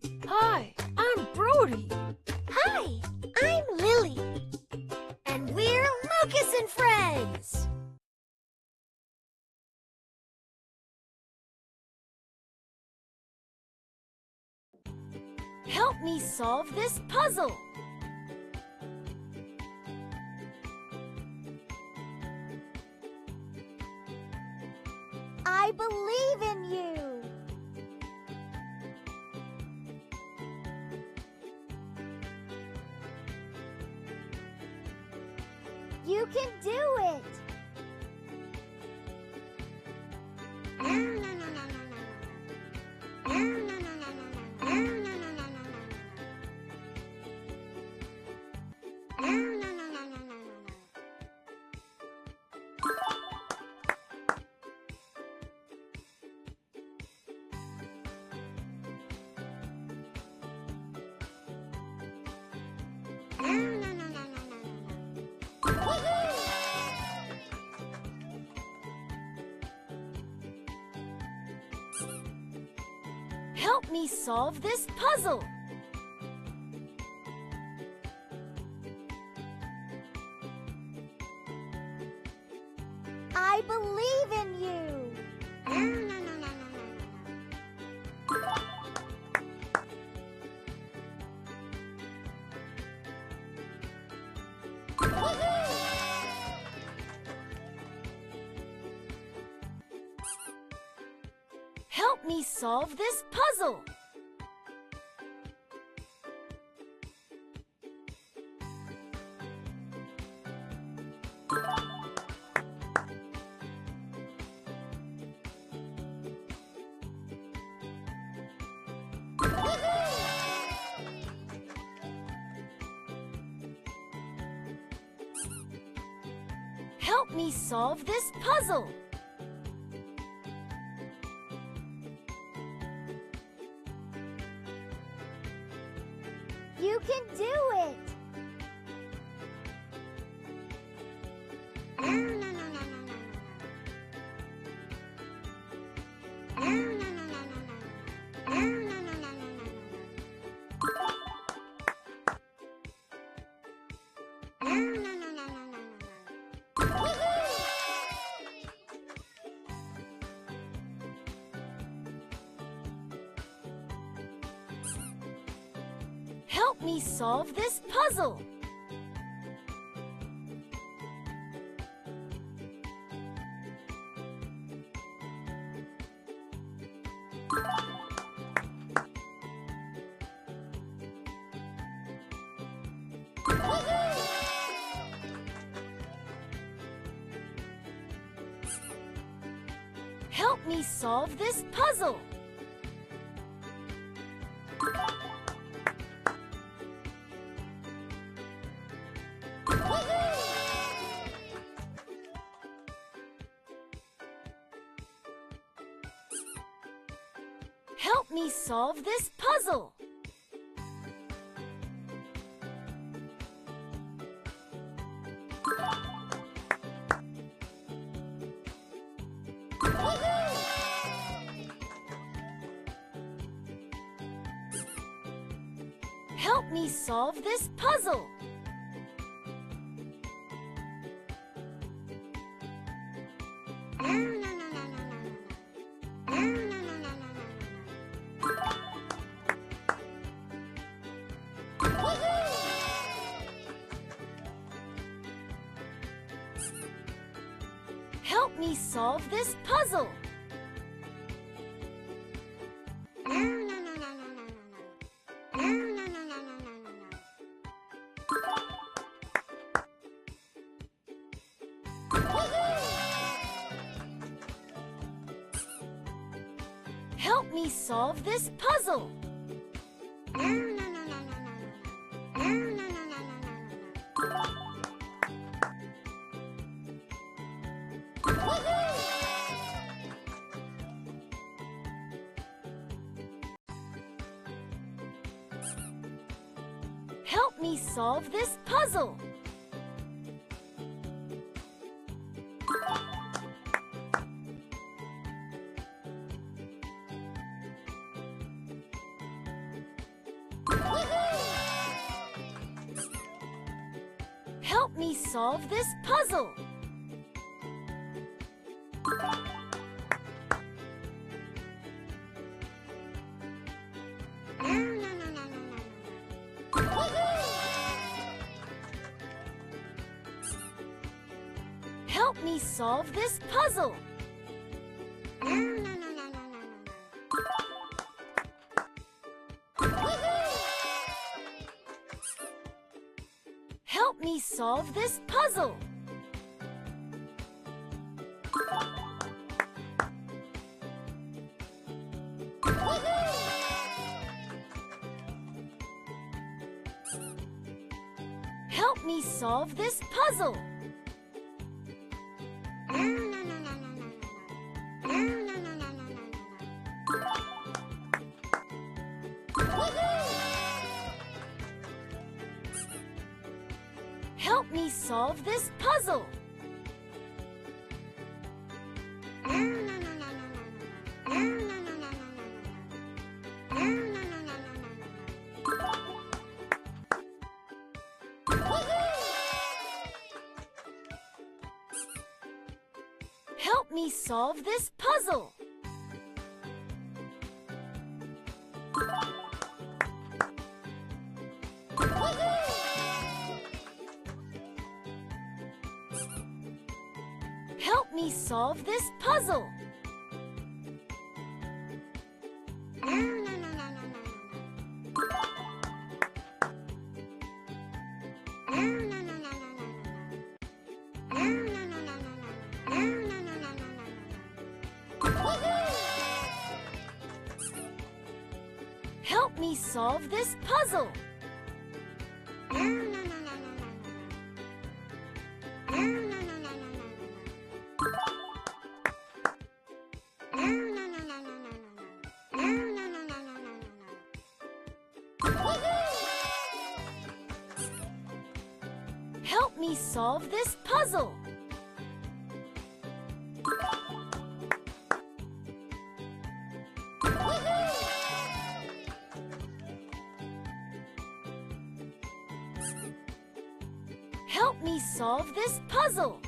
Hi, I'm Brody. Hi, I'm Lily. And we're Lucas and Friends. Help me solve this puzzle. I believe in you. You can do it. Help me solve this puzzle. I believe in you. Help me solve this puzzle. Help me solve this puzzle. You can do it. Help me solve this puzzle. Help me solve this puzzle. Help me solve this puzzle. Help me solve this puzzle. Help me solve this puzzle. Help me solve this puzzle. Help me solve this puzzle. Help me solve this puzzle. Help me solve this puzzle. Help me solve this puzzle. Help me solve this puzzle. Help me solve this puzzle. Help me solve this puzzle. Help me solve this puzzle. Help me solve this puzzle. Help me solve this puzzle. Help me solve this puzzle.